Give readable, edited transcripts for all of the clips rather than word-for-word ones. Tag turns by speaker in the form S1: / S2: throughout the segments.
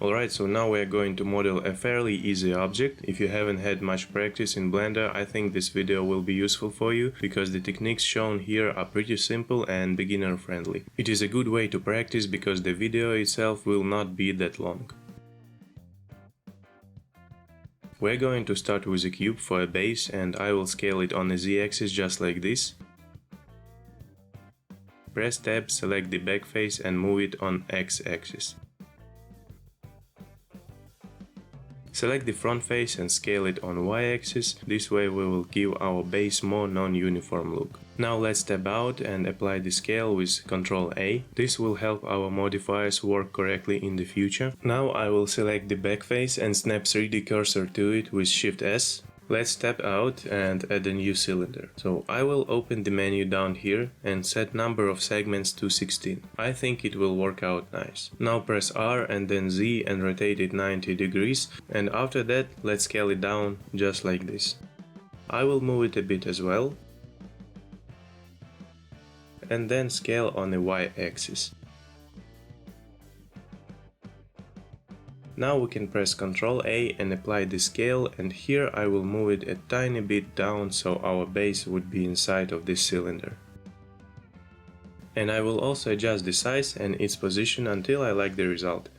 S1: Alright, so now we are going to model a fairly easy object. If you haven't had much practice in Blender, I think this video will be useful for you, because the techniques shown here are pretty simple and beginner friendly. It is a good way to practice because the video itself will not be that long. We're going to start with a cube for a base, and I will scale it on the Z-axis just like this. Press Tab, select the back face and move it on X-axis. Select the front face and scale it on Y-axis, this way we will give our base more non-uniform look. Now let's tab out and apply the scale with Ctrl A. This will help our modifiers work correctly in the future. Now I will select the back face and snap 3D cursor to it with Shift S. Let's tab out and add a new cylinder. So I will open the menu down here and set number of segments to 16. I think it will work out nice. Now press R and then Z and rotate it 90 degrees, and after that let's scale it down just like this. I will move it a bit as well. And then scale on the Y-axis. Now we can press Ctrl A and apply the scale, and here I will move it a tiny bit down so our base would be inside of this cylinder. And I will also adjust the size and its position until I like the result.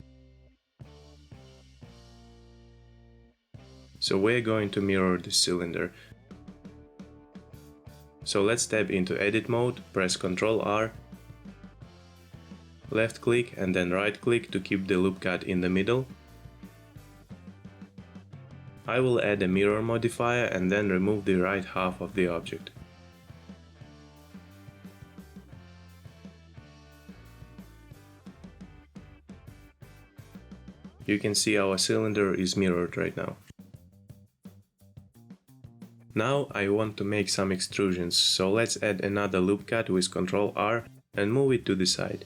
S1: So we're going to mirror this cylinder. So let's tab into Edit mode, press Ctrl R, left click and then right click to keep the loop cut in the middle. I will add a mirror modifier and then remove the right half of the object. You can see our cylinder is mirrored right now. Now I want to make some extrusions, so let's add another loop cut with Ctrl R and move it to the side.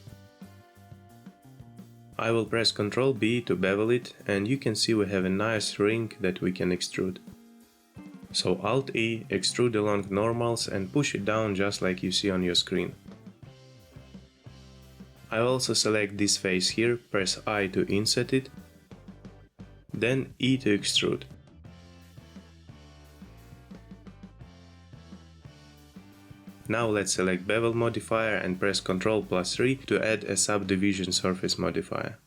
S1: I will press Ctrl B to bevel it, and you can see we have a nice ring that we can extrude. So Alt E, extrude along normals and push it down just like you see on your screen. I also select this face here, press I to inset it, then E to extrude. Now let's select Bevel modifier and press Ctrl+3 to add a subdivision surface modifier.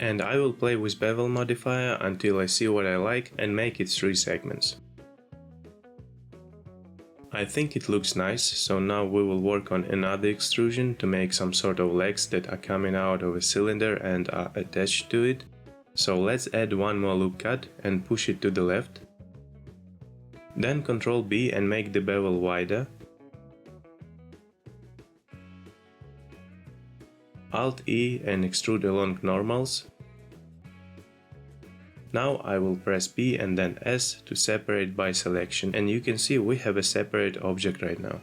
S1: And I will play with Bevel modifier until I see what I like and make it 3 segments. I think it looks nice, so now we will work on another extrusion to make some sort of legs that are coming out of a cylinder and are attached to it. So let's add one more loop cut and push it to the left. Then Ctrl B and make the bevel wider. Alt E and extrude along normals. Now I will press P and then S to separate by selection, and you can see we have a separate object right now.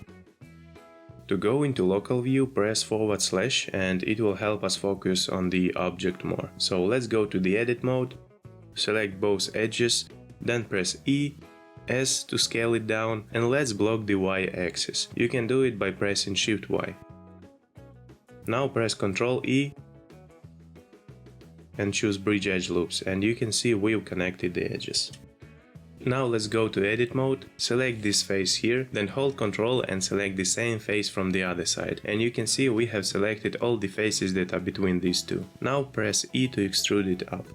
S1: To go into local view, press / and it will help us focus on the object more. So let's go to the edit mode, select both edges, then press E, S to scale it down, and let's block the Y-axis. You can do it by pressing Shift Y. Now press Ctrl E and choose Bridge Edge Loops, and you can see we've connected the edges. Now let's go to edit mode, select this face here, then hold Ctrl and select the same face from the other side, and you can see we have selected all the faces that are between these two. Now press E to extrude it up.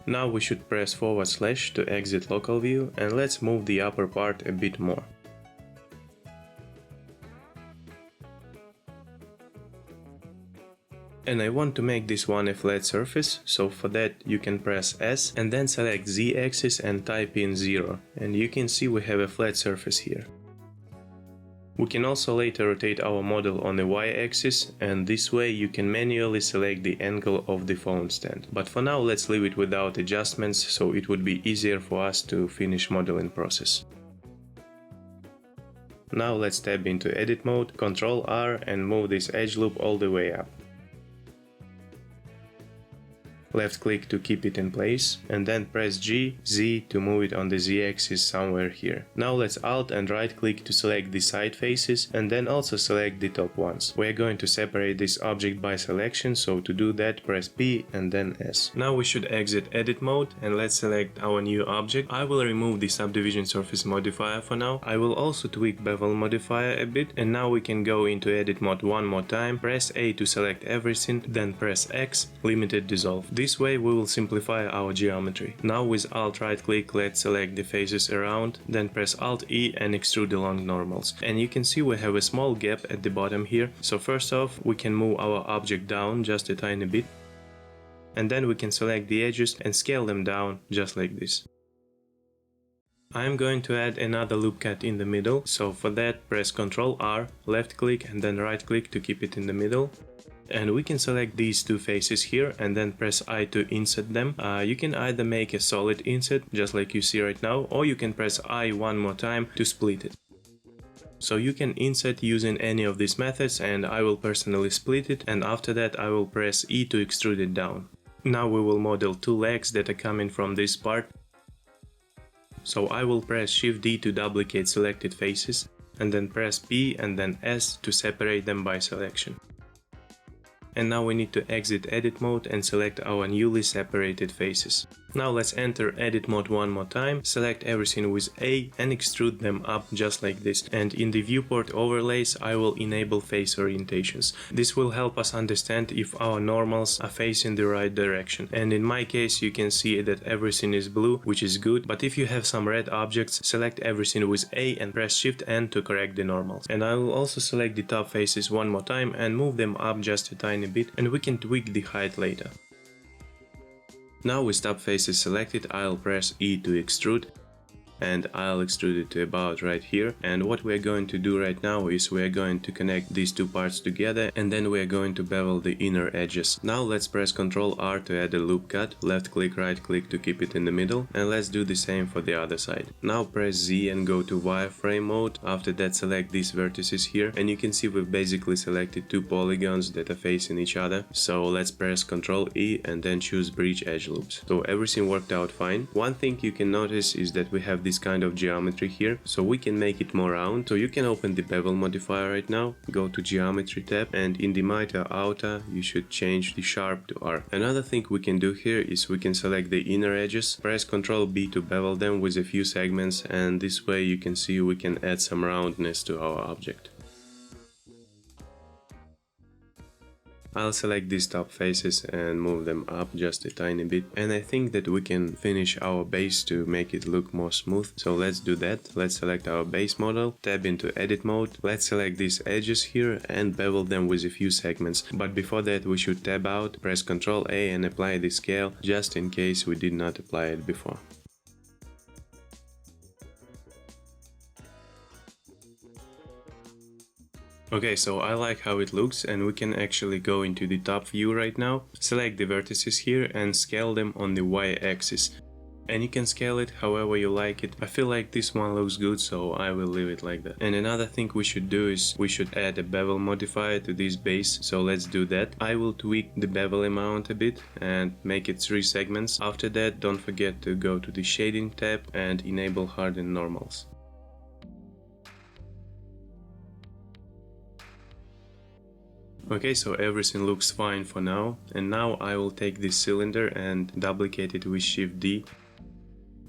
S1: Now we should press / to exit local view, and let's move the upper part a bit more. And I want to make this one a flat surface, so for that you can press S and then select Z-axis and type in 0, and you can see we have a flat surface here. We can also later rotate our model on the Y-axis, and this way you can manually select the angle of the phone stand. But for now let's leave it without adjustments, so it would be easier for us to finish modeling process. Now let's tab into edit mode, Ctrl R and move this edge loop all the way up. left click to keep it in place, and then press G, Z to move it on the Z axis somewhere here. Now let's Alt and right click to select the side faces and then also select the top ones. We are going to separate this object by selection, so to do that press P and then S. Now we should exit edit mode and let's select our new object. I will remove the subdivision surface modifier for now. I will also tweak bevel modifier a bit, and now we can go into edit mode one more time, press A to select everything, then press X, limited dissolve. This way we will simplify our geometry. Now with Alt right click let's select the faces around, then press Alt E and extrude along normals. And you can see we have a small gap at the bottom here, so first off we can move our object down just a tiny bit, and then we can select the edges and scale them down just like this. I'm going to add another loop cut in the middle, so for that press Ctrl R, left click and then right click to keep it in the middle. And we can select these two faces here and then press I to insert them. You can either make a solid insert, just like you see right now, or you can press I one more time to split it. So you can insert using any of these methods, and I will personally split it, and after that I will press E to extrude it down. Now we will model two legs that are coming from this part. So I will press Shift D to duplicate selected faces, and then press P and then S to separate them by selection. And now we need to exit edit mode and select our newly separated faces. Now let's enter edit mode one more time, select everything with A and extrude them up just like this. And in the viewport overlays I will enable face orientations. This will help us understand if our normals are facing the right direction. And in my case you can see that everything is blue, which is good, but if you have some red objects, select everything with A and press Shift N to correct the normals. And I will also select the top faces one more time and move them up just a tiny bit, and we can tweak the height later. Now with top faces selected, I'll press E to extrude, and I'll extrude it to about right here. And what we're going to do right now is we're going to connect these two parts together, and then we're going to bevel the inner edges. Now let's press Ctrl R to add a loop cut, left click, right click to keep it in the middle, and let's do the same for the other side. Now press Z and go to wireframe mode. After that select these vertices here, and you can see we've basically selected two polygons that are facing each other. So let's press Ctrl E and then choose bridge edge loops. So everything worked out fine. One thing you can notice is that we have this kind of geometry here, so we can make it more round. So you can open the bevel modifier right now, go to geometry tab, and in the miter outer you should change the sharp to R. Another thing we can do here is we can select the inner edges, press Ctrl B to bevel them with a few segments, and this way you can see we can add some roundness to our object. I'll select these top faces and move them up just a tiny bit, and I think that we can finish our base to make it look more smooth. So let's do that. Let's select our base model, tab into edit mode, let's select these edges here and bevel them with a few segments. But before that we should tab out, press Ctrl A and apply the scale, just in case we did not apply it before. Okay, so I like how it looks, and we can actually go into the top view right now, select the vertices here and scale them on the Y-axis. And you can scale it however you like it. I feel like this one looks good, so I will leave it like that. And another thing we should do is we should add a bevel modifier to this base, so let's do that. I will tweak the bevel amount a bit and make it 3 segments. After that, don't forget to go to the shading tab and enable harden normals. Okay, so everything looks fine for now, and now I will take this cylinder and duplicate it with Shift D,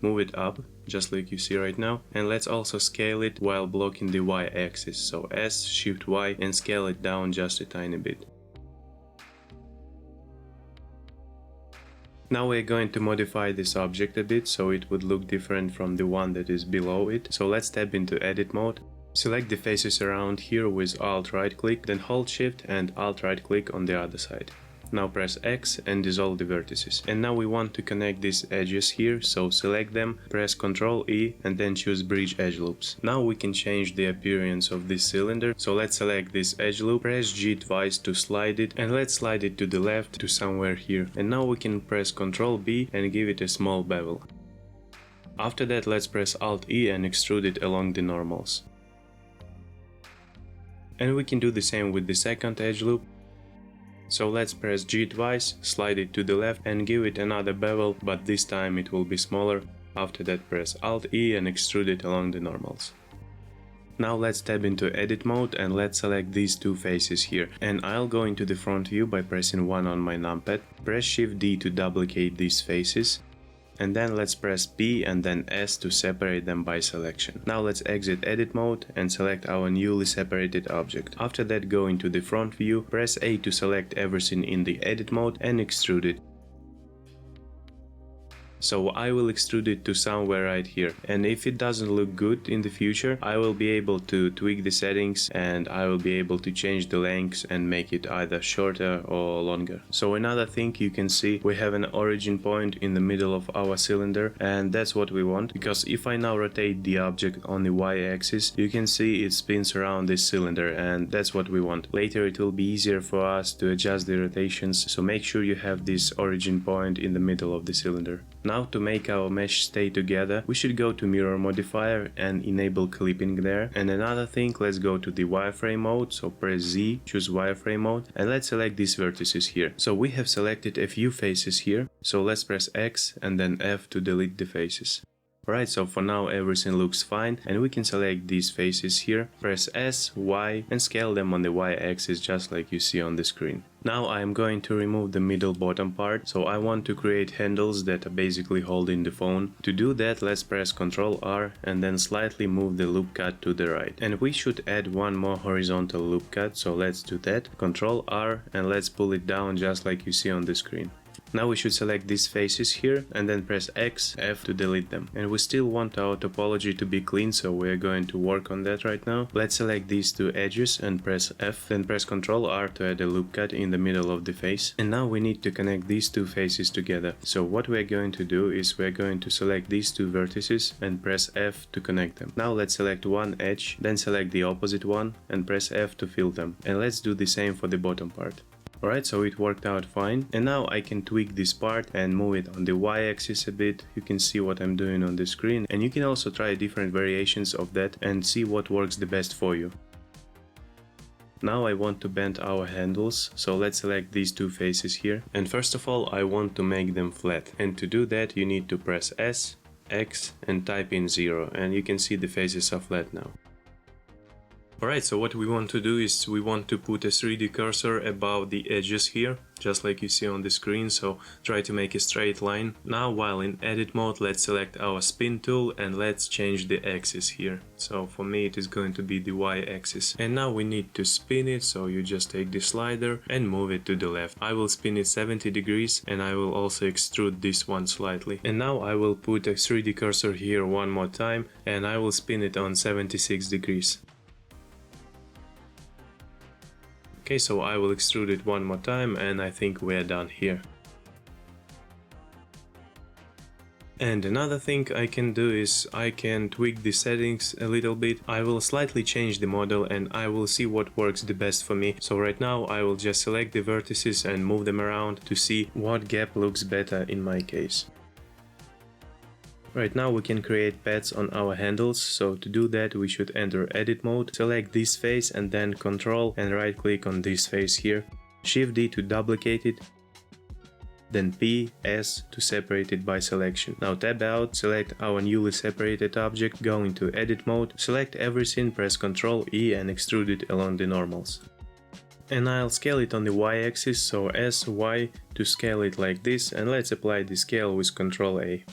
S1: move it up, just like you see right now, and let's also scale it while blocking the Y-axis, so S, Shift Y, and scale it down just a tiny bit. Now we're going to modify this object a bit, so it would look different from the one that is below it, so let's tab into edit mode. Select the faces around here with Alt right click, then hold Shift and Alt right click on the other side. Now press X and dissolve the vertices. And now we want to connect these edges here, so select them, press Ctrl E and then choose bridge edge loops. Now we can change the appearance of this cylinder, so let's select this edge loop, press G twice to slide it, and let's slide it to the left to somewhere here. And now we can press Ctrl B and give it a small bevel. After that let's press Alt E and extrude it along the normals. And we can do the same with the second edge loop. So let's press G twice, slide it to the left and give it another bevel, but this time it will be smaller. After that press Alt E and extrude it along the normals. Now let's tab into edit mode and let's select these two faces here, and I'll go into the front view by pressing 1 on my numpad, press Shift D to duplicate these faces, and then let's press P and then S to separate them by selection. Now let's exit edit mode and select our newly separated object. After that go into the front view, press A to select everything in the edit mode and extrude it. So I will extrude it to somewhere right here, and if it doesn't look good in the future, I will be able to tweak the settings and I will be able to change the length and make it either shorter or longer. So another thing you can see, we have an origin point in the middle of our cylinder, and that's what we want, because if I now rotate the object on the y-axis, you can see it spins around this cylinder, and that's what we want. Later it will be easier for us to adjust the rotations, so make sure you have this origin point in the middle of the cylinder. Now to make our mesh stay together, we should go to mirror modifier and enable clipping there. And another thing, let's go to the wireframe mode, so press Z, choose wireframe mode, and let's select these vertices here. So we have selected a few faces here, so let's press X and then F to delete the faces. Alright, so for now everything looks fine, and we can select these faces here, press S, Y and scale them on the Y-axis just like you see on the screen. Now I am going to remove the middle bottom part, so I want to create handles that are basically holding the phone. To do that, let's press Ctrl R and then slightly move the loop cut to the right. And we should add one more horizontal loop cut, so let's do that. Ctrl R and let's pull it down just like you see on the screen. Now we should select these faces here and then press X, F to delete them. And we still want our topology to be clean, so we're going to work on that right now. Let's select these two edges and press F, then press Ctrl R to add a loop cut in the middle of the face. And now we need to connect these two faces together. So what we're going to do is we're going to select these two vertices and press F to connect them. Now let's select one edge, then select the opposite one and press F to fill them. And let's do the same for the bottom part. Alright, so it worked out fine, and now I can tweak this part and move it on the y-axis a bit. You can see what I'm doing on the screen, and you can also try different variations of that and see what works the best for you. Now I want to bend our handles, so let's select these two faces here. And first of all, I want to make them flat, and to do that you need to press S, X and type in 0, and you can see the faces are flat now. Alright, so what we want to do is we want to put a 3D cursor above the edges here, just like you see on the screen, so try to make a straight line. Now while in edit mode, let's select our spin tool and let's change the axis here. So for me it is going to be the y-axis. And now we need to spin it, so you just take the slider and move it to the left. I will spin it 70 degrees and I will also extrude this one slightly. And now I will put a 3D cursor here one more time and I will spin it on 76 degrees. Okay, so I will extrude it one more time and I think we're done here. And another thing I can do is I can tweak the settings a little bit. I will slightly change the model and I will see what works the best for me. So right now I will just select the vertices and move them around to see what gap looks better in my case. Right now we can create paths on our handles, so to do that we should enter edit mode, select this face and then Ctrl and right click on this face here, Shift D to duplicate it, then P, S to separate it by selection. Now tab out, select our newly separated object, go into edit mode, select everything, press Ctrl E and extrude it along the normals. And I'll scale it on the y-axis, so S, Y to scale it like this, and let's apply the scale with Ctrl A.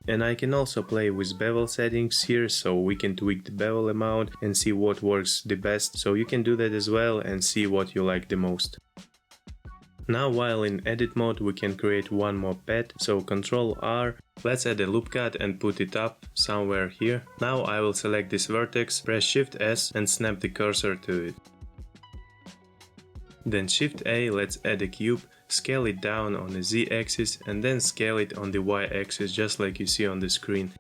S1: And I can also play with bevel settings here, so we can tweak the bevel amount and see what works the best, so you can do that as well and see what you like the most. Now while in edit mode we can create one more path, so Ctrl R, let's add a loop cut and put it up somewhere here. Now I will select this vertex, press Shift S and snap the cursor to it. Then Shift A, let's add a cube, scale it down on the Z axis and then scale it on the Y axis just like you see on the screen.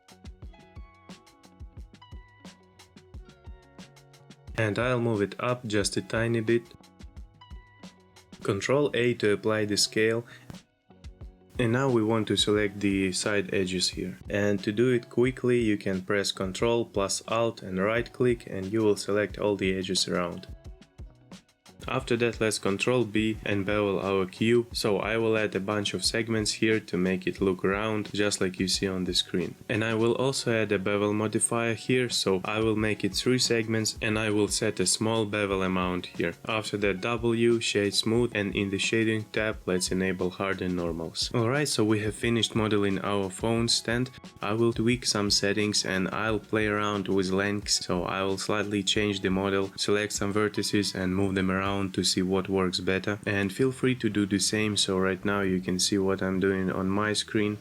S1: And I'll move it up just a tiny bit. Ctrl A to apply the scale. And now we want to select the side edges here. And to do it quickly you can press Ctrl plus Alt and right click and you will select all the edges around. After that, let's Ctrl B and bevel our cube, so I will add a bunch of segments here to make it look round, just like you see on the screen. And I will also add a bevel modifier here, so I will make it 3 segments and I will set a small bevel amount here. After that, W, shade smooth, and in the shading tab let's enable harden normals. Alright, so we have finished modeling our phone stand. I will tweak some settings and I'll play around with lengths, so I will slightly change the model, select some vertices and move them around to see what works better. And feel free to do the same, so right now you can see what I'm doing on my screen.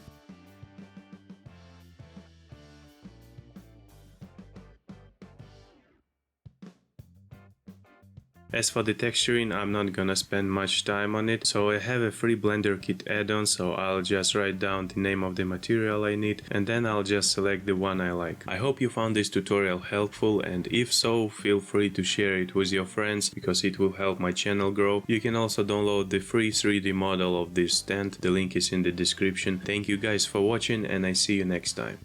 S1: As for the texturing, I'm not gonna spend much time on it, so I have a free Blender Kit add-on, so I'll just write down the name of the material I need and then I'll just select the one I like. I hope you found this tutorial helpful, and if so, feel free to share it with your friends because it will help my channel grow. You can also download the free 3D model of this stand, the link is in the description. Thank you guys for watching and I see you next time.